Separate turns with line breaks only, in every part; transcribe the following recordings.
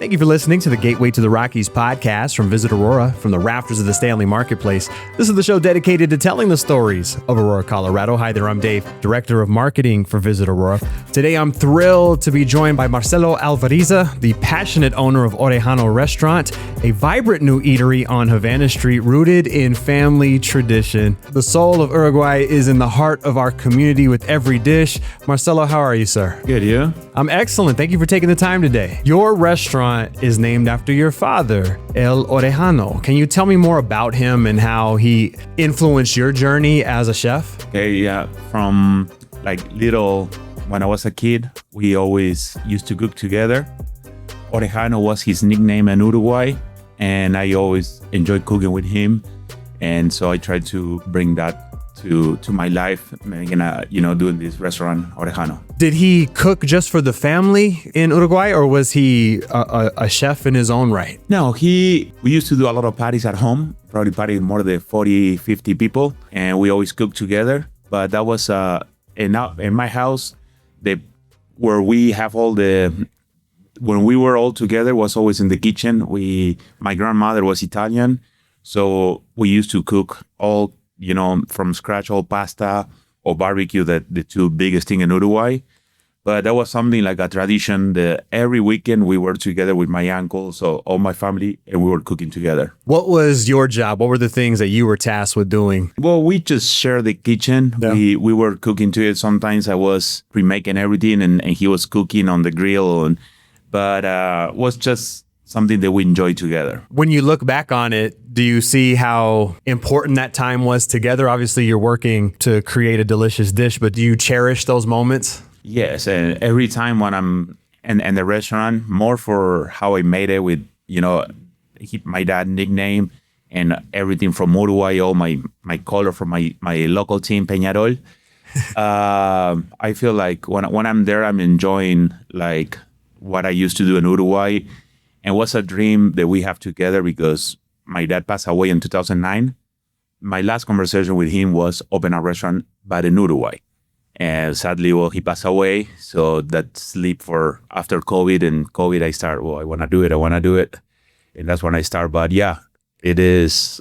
Thank you for listening to the Gateway to the Rockies podcast from Visit Aurora from the rafters of the Stanley Marketplace. This is the show dedicated to telling the stories of Aurora, Colorado. Hi there, I'm Dave, Director of Marketing for Visit Aurora. Today, I'm thrilled to be joined by Marcelo Alvariza, the passionate owner of Orejano Restaurant, a vibrant new eatery on Havana Street rooted in family tradition. The soul of Uruguay is in the heart of our community with every dish. Marcelo, how are you, sir?
Good, you?
I'm excellent. Thank you for taking the time today. Your restaurant is named after your father, El Orejano. Can you tell me more about him and how he influenced your journey as a chef?
Okay, yeah. From little, when I was a kid, we always used to cook together. Orejano was his nickname in Uruguay, and I always enjoyed cooking with him. And so I tried to bring that to my life, doing this restaurant, Orejano.
Did he cook just for the family in Uruguay, or was he a chef in his own right?
No, we used to do a lot of parties at home, probably party with more than 40, 50 people, and we always cooked together. But that was in my house, where we have when we were all together was always in the kitchen. My grandmother was Italian, so we used to cook all from scratch, all pasta or barbecue, the two biggest thing in Uruguay. But that was something like a tradition that every weekend we were together with my uncles, so all my family, and we were cooking together.
What was your job? What were the things that you were tasked with doing?
Well, we just shared the kitchen. Yeah. We were cooking to it. Sometimes I was pre-making everything and he was cooking on the grill. But it was just something that we enjoyed together.
When you look back on it, do you see how important that time was together? Obviously, you're working to create a delicious dish, but do you cherish those moments?
Yes, and every time when I'm in the restaurant, more for how I made it with, my dad's nickname and everything from Uruguay, all my color from my local team, Peñarol. I feel like when I'm there, I'm enjoying like what I used to do in Uruguay. And was a dream that we have together because my dad passed away in 2009. My last conversation with him was open a restaurant, but in Uruguay. And sadly, he passed away. So that sleep for after COVID and COVID, I start, I want to do it. And that's when I start. But yeah, it is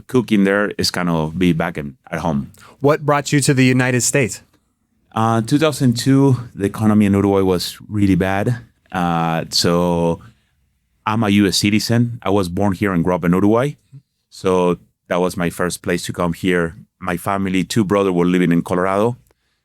cooking there is kind of be back at home.
What brought you to the United States?
2002, the economy in Uruguay was really bad. So I'm a U.S. citizen. I was born here and grew up in Uruguay. So that was my first place to come here. My family, 2 brothers were living in Colorado.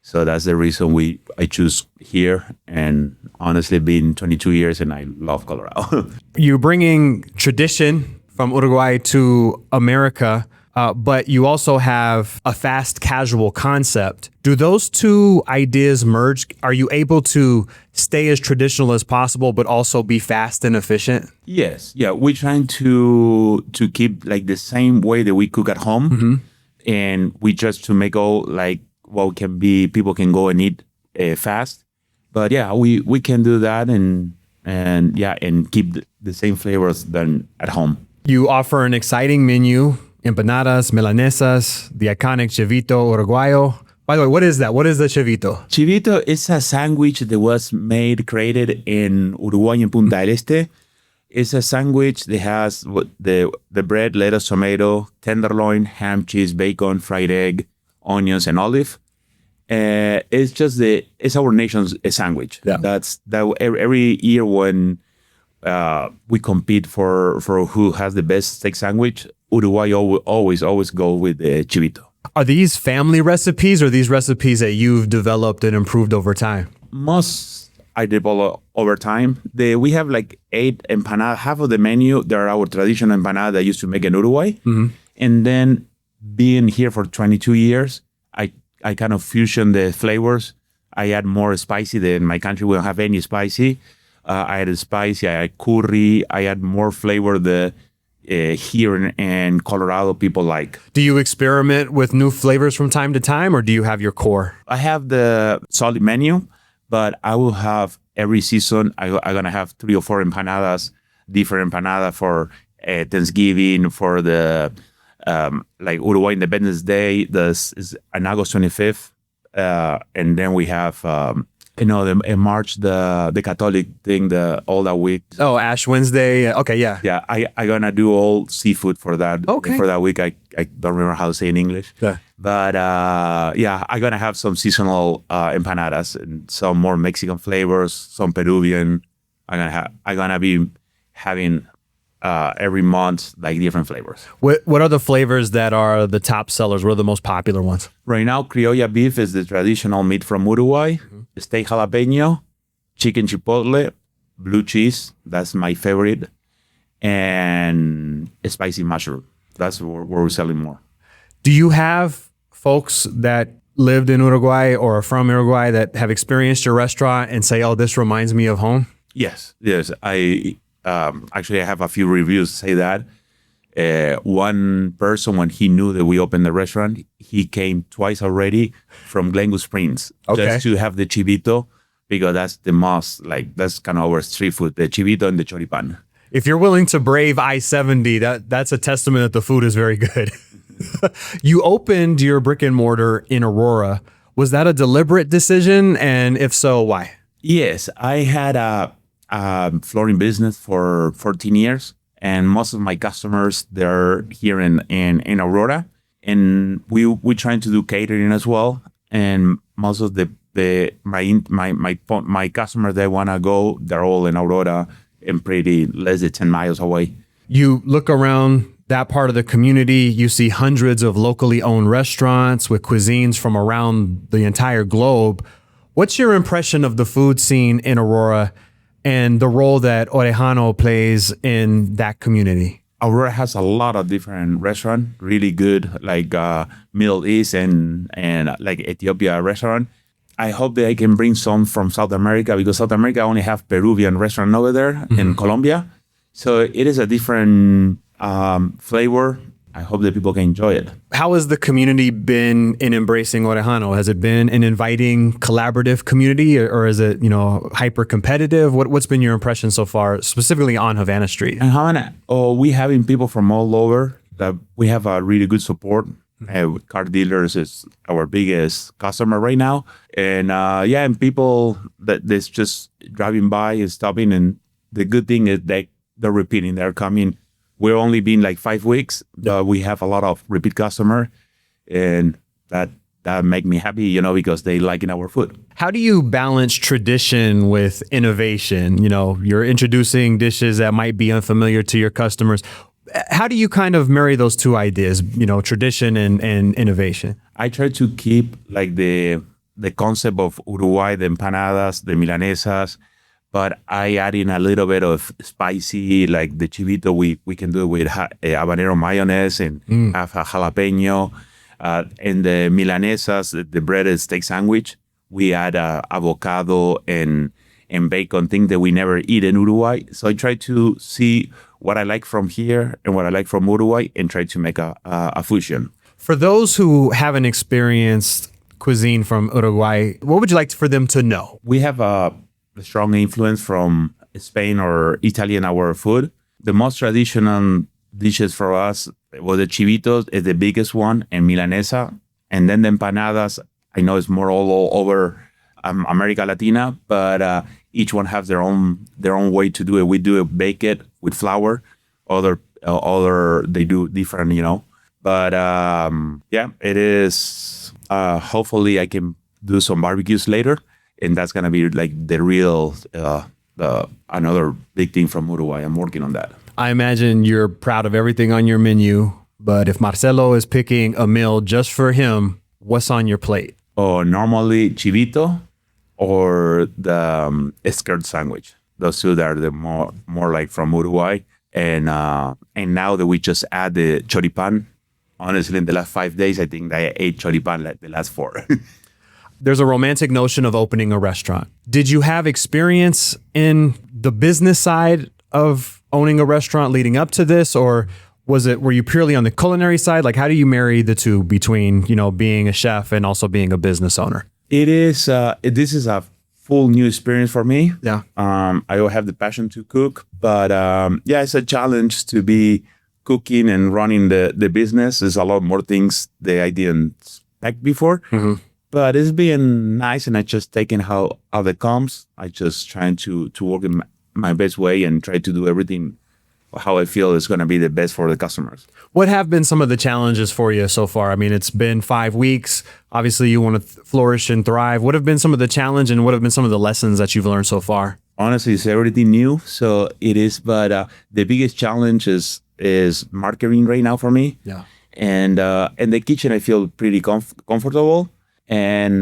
So that's the reason I choose here. And honestly, been 22 years and I love Colorado.
You're bringing tradition from Uruguay to America, but you also have a fast casual concept. Do those two ideas merge? Are you able to stay as traditional as possible, but also be fast and efficient?
Yes. Yeah. We're trying to keep like the same way that we cook at home. Mm-hmm. And we just to make all like what can be, people can go and eat fast. But yeah, we can do that and keep the same flavors than at home.
You offer an exciting menu. Empanadas, milanesas, the iconic Chivito Uruguayo. By the way, what is that? What is the Chivito?
Chivito is a sandwich that was created in Uruguay in Punta del Este. It's a sandwich that has the bread, lettuce, tomato, tenderloin, ham, cheese, bacon, fried egg, onions, and olive. It's our nation's sandwich. Yeah. That every year when we compete for who has the best steak sandwich, Uruguay always go with the Chivito.
Are these family recipes or these recipes that you've developed and improved over time?
Most I develop over time. We have like 8 empanadas. Half of the menu, they're our traditional empanada that I used to make in Uruguay. Mm-hmm. And then being here for 22 years, I kind of fusion the flavors. I add more spicy than my country. We don't have any spicy. I add spicy, I add curry, I add more flavor here in Colorado people like.
Do you experiment with new flavors from time to time, or do you have your core?
I have the solid menu, but I will have every season, I'm going to have 3 or 4 empanadas, different empanada for Thanksgiving, for the like Uruguay Independence Day. This is on August 25th. And then we have You know, in March, the Catholic thing, all that week.
Oh, Ash Wednesday. Okay, yeah.
Yeah, I gonna do all seafood for that.
Okay.
For that week, I don't remember how to say it in English.
Yeah.
But yeah, I gonna have some seasonal empanadas and some more Mexican flavors, some Peruvian. I gonna be having every month like different flavors.
What are the flavors that are the top sellers? What are the most popular ones?
Right now, criolla beef is the traditional meat from Uruguay. Steak jalapeno, chicken chipotle, blue cheese. That's my favorite. And spicy mushroom. That's where we're selling more.
Do you have folks that lived in Uruguay or are from Uruguay that have experienced your restaurant and say, oh, this reminds me of home?
Yes. I actually I have a few reviews say that. One person, when he knew that we opened the restaurant, he came twice already from Glenwood Springs just to have the chivito, because that's the most, like, that's kind of our street food, the chivito and the choripan.
If you're willing to brave I-70, that's a testament that the food is very good. You opened your brick and mortar in Aurora. Was that a deliberate decision? And if so, why?
Yes, I had a flooring business for 14 years. And most of my customers, they're here in Aurora, and we trying to do catering as well. And most of my customers, they wanna go, they're all in Aurora and pretty less than 10 miles away.
You look around that part of the community, you see hundreds of locally owned restaurants with cuisines from around the entire globe. What's your impression of the food scene in Aurora and the role that Orejano plays in that community?
Aurora has a lot of different restaurants, really good, like Middle East and like Ethiopia restaurant. I hope that I can bring some from South America, because South America only have Peruvian restaurant over there in Colombia. So it is a different flavor. I hope that people can enjoy it.
How has the community been in embracing Orejano? Has it been an inviting, collaborative community, or is it, hyper competitive? What's been your impression so far, specifically on Havana Street?
In Havana, we having people from all over. That we have a really good support. Car dealers is our biggest customer right now, and and people that's just driving by and stopping. And the good thing is that they're repeating. They're coming. We're only been like 5 weeks, but we have a lot of repeat customer, and that make me happy, because they liking our food.
How do you balance tradition with innovation? You're introducing dishes that might be unfamiliar to your customers. How do you kind of marry those two ideas, tradition and innovation?
I try to keep like the concept of Uruguay, the empanadas, the milanesas, but I add in a little bit of spicy, like the chivito. We can do it with habanero mayonnaise and have a jalapeno. And the milanesas, the breaded steak sandwich, we add avocado and bacon, thing that we never eat in Uruguay. So I try to see what I like from here and what I like from Uruguay and try to make a fusion.
For those who haven't experienced cuisine from Uruguay, what would you like for them to know?
We have a strong influence from Spain or Italy in our food. The most traditional dishes for us was the chivitos is the biggest one, and milanesa, and then the empanadas. I know it's more all over America Latina, but each one has their own way to do it. We do it, bake it with flour. Other they do different, But it is. Hopefully, I can do some barbecues later. And that's gonna be like the real, another big thing from Uruguay. I'm working on that.
I imagine you're proud of everything on your menu, but if Marcelo is picking a meal just for him, what's on your plate?
Oh, normally chivito or the skirt sandwich. Those two are the more like from Uruguay. And now that we just add the choripan, honestly, in the last 5 days, I think I ate choripan like the last 4.
There's a romantic notion of opening a restaurant. Did you have experience in the business side of owning a restaurant leading up to this, or were you purely on the culinary side? Like, how do you marry the two between, being a chef and also being a business owner?
It is. This is a full new experience for me.
Yeah.
I will have the passion to cook, but it's a challenge to be cooking and running the business. There's a lot more things that I didn't expect before. Mm-hmm. But it's been nice, and I just taking how it comes. I just trying to work in my best way and try to do everything how I feel is going to be the best for the customers.
What have been some of the challenges for you so far? I mean, it's been 5 weeks. Obviously, you want to flourish and thrive. What have been some of the challenge and what have been some of the lessons that you've learned so far?
Honestly, it's everything new, so it is. But the biggest challenge is marketing right now for me.
Yeah.
And in the kitchen, I feel pretty comfortable. And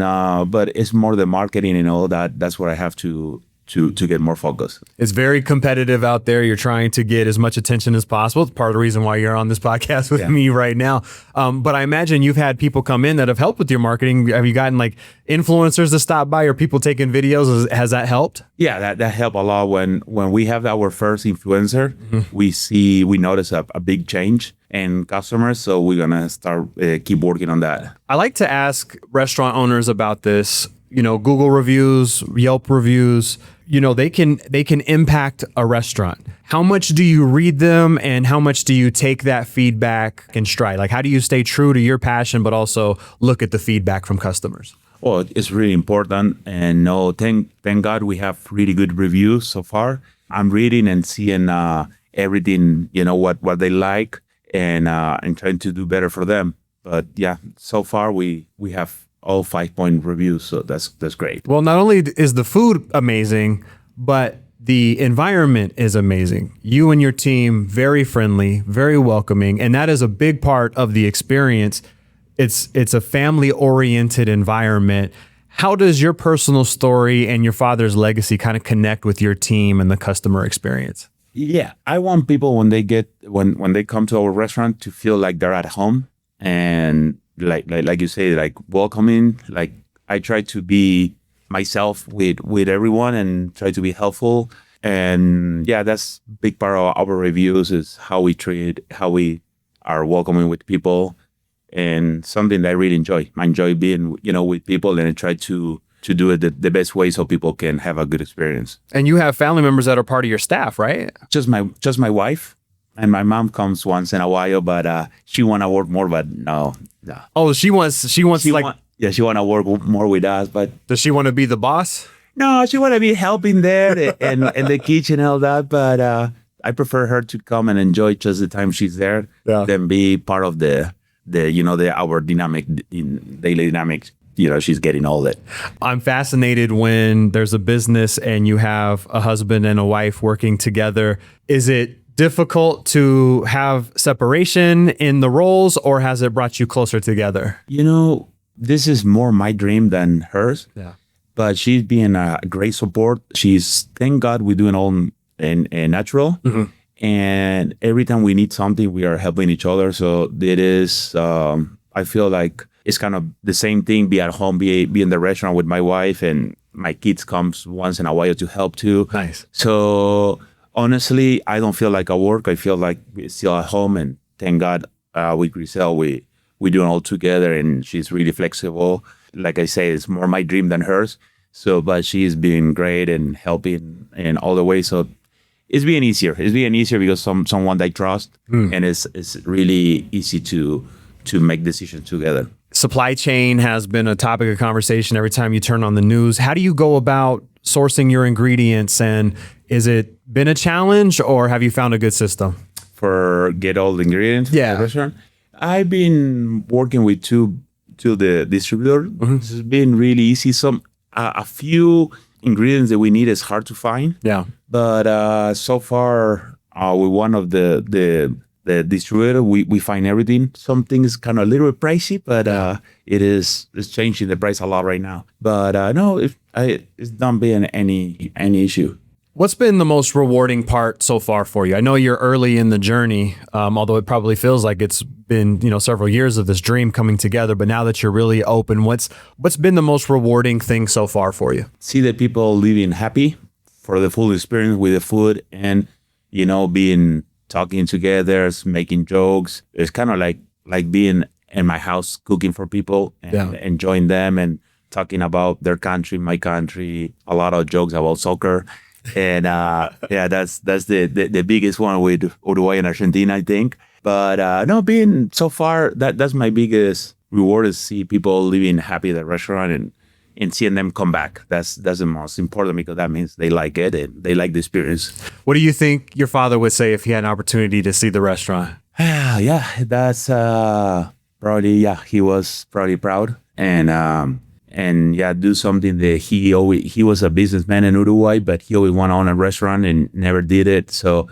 but it's more the marketing and all that. That's where I have to get more focus.
It's very competitive out there. You're trying to get as much attention as possible. It's part of the reason why you're on this podcast with me right now. But I imagine you've had people come in that have helped with your marketing. Have you gotten like influencers to stop by or people taking videos? Has that helped?
Yeah, that helped a lot. When we have our first influencer, we notice a big change in customers. So we're gonna start keep working on that.
I like to ask restaurant owners about this. You know, Google reviews, Yelp reviews, you know, they can impact a restaurant. How much do you read them and how much do you take that feedback in stride? Like, how do you stay true to your passion, but also look at the feedback from customers?
Well, it's really important. And no, thank God we have really good reviews so far. I'm reading and seeing everything, you know, what they like and trying to do better for them. But yeah, so far we have all 5-point reviews, so that's great.
Well, not only is the food amazing, but the environment is amazing. You and your team, very friendly, very welcoming, and that is a big part of the experience. It's a family-oriented environment. How does your personal story and your father's legacy kind of connect with your team and the customer experience?
Yeah, I want people when they come to our restaurant to feel like they're at home and like you say, like welcoming. Like I try to be myself with everyone and try to be helpful. And yeah, that's a big part of our reviews is how we are welcoming with people, and something that I really enjoy. I enjoy being, you know, with people, and I try to do it the best way so people can have a good experience.
And you have family members that are part of your staff, right?
Just my wife. And my mom comes once in a while, but she want to work more, but no.
Oh, she wants she want
to work more with us, but
does she want to be the boss?
No, she want to be helping there and in the kitchen and all that, but I prefer her to come and enjoy just the time she's there than be part of the our dynamic in daily dynamics. You know, she's getting all that.
I'm fascinated when there's a business and you have a husband and a wife working together. Is it difficult to have separation in the roles, or has it brought you closer together?
You know, this is more my dream than hers.
Yeah.
But she's being a great support. Thank God we're doing all in natural. Mm-hmm. And every time we need something, we are helping each other. So it is, I feel like it's kind of the same thing, be at home, be in the restaurant with my wife, and my kids comes once in a while to help too.
Nice.
So honestly, I don't feel like I work. I feel like we're still at home, and thank God with Grisel, we do it all together, and she's really flexible. Like I say, it's more my dream than hers. So, but she's been great and helping in all the way. So it's being easier. It's being easier because someone I trust, and it's really easy to make decisions together.
Supply chain has been a topic of conversation every time you turn on the news. How do you go about sourcing your ingredients, and is it been a challenge, or have you found a good system
for get all the ingredients? For the restaurant. I've been working with two the distributor. Mm-hmm. It's been really easy. A few ingredients that we need is hard to find. Yeah, but so far with one of the distributor, we find everything. Some things kind of a little bit pricey, but it's changing the price a lot right now. But no, it's not been any issue.
What's been the most rewarding part so far for you? I know you're early in the journey, although it probably feels like it's been, several years of this dream coming together. But now that you're really open, what's been the most rewarding thing so far for you?
See the people living happy for the full experience with the food, and being talking together, making jokes. It's kind of like being in my house cooking for people and enjoying them and talking about their country, my country. A lot of jokes about soccer. And that's the biggest one with Uruguay and Argentina, I think. But no, being so far, that's my biggest reward is see people living happy at the restaurant and seeing them come back. That's the most important, because that means they like it and they like the experience.
What do you think your father would say if he had an opportunity to see the restaurant?
Yeah, that's probably, he was probably proud. And yeah, do something that he was a businessman in Uruguay, but he always wanted to own a restaurant and never did it. So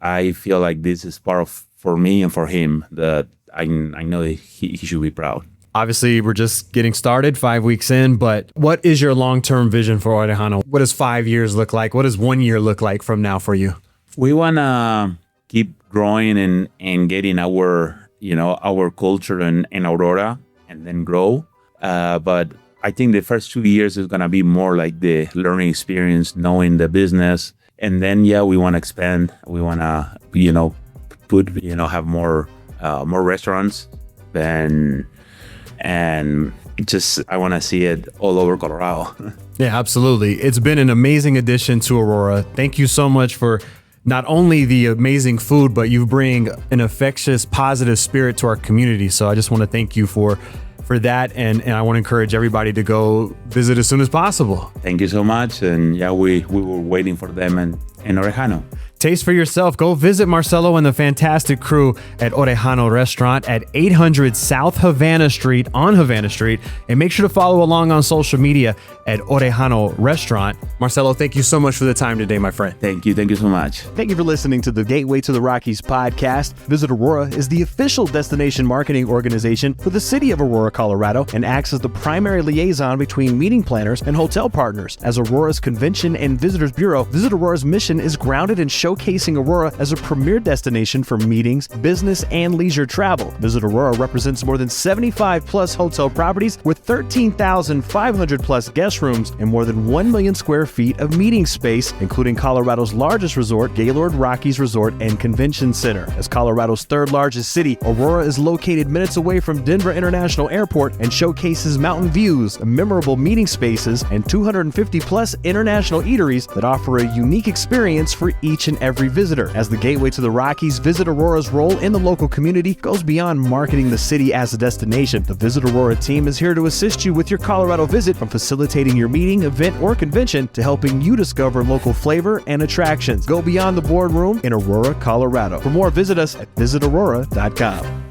I feel like this is part of, for me and for him, that I know that he should be proud.
Obviously, we're just getting started, 5 weeks in, but what is your long-term vision for Orejano? What does 5 years look like? What does 1 year look like from now for you?
We want to keep growing and getting our culture in Aurora, and then grow. But I think the first 2 years is going to be more like the learning experience, knowing the business. And then, we want to expand. We want to, have more restaurants and just, I want to see it all over Colorado.
Yeah, absolutely. It's been an amazing addition to Aurora. Thank you so much for not only the amazing food, but you bring an infectious, positive spirit to our community. So I just want to thank you for that. And I want to encourage everybody to go visit as soon as possible.
Thank you so much. And we were waiting for them in Orejano.
Taste for yourself. Go visit Marcelo and the fantastic crew at Orejano Restaurant at 800 South Havana Street on Havana Street. And make sure to follow along on social media at Orejano Restaurant. Marcelo, thank you so much for the time today, my friend.
Thank you. Thank you so much.
Thank you for listening to the Gateway to the Rockies podcast. Visit Aurora is the official destination marketing organization for the city of Aurora, Colorado, and acts as the primary liaison between meeting planners and hotel partners. As Aurora's Convention and Visitors Bureau, Visit Aurora's mission is grounded in showcasing Aurora as a premier destination for meetings, business, and leisure travel. Visit Aurora represents more than 75 plus hotel properties with 13,500 plus guest rooms and more than 1 million square feet of meeting space, including Colorado's largest resort, Gaylord Rockies Resort and Convention Center. As Colorado's third largest city, Aurora is located minutes away from Denver International Airport and showcases mountain views, memorable meeting spaces, and 250 plus international eateries that offer a unique experience for each and every visitor. As the gateway to the Rockies, Visit Aurora's role in the local community goes beyond marketing the city as a destination. The Visit Aurora team is here to assist you with your Colorado visit, from facilitating your meeting, event, or convention to helping you discover local flavor and attractions. Go beyond the boardroom in Aurora, Colorado. For more, visit us at visitaurora.com.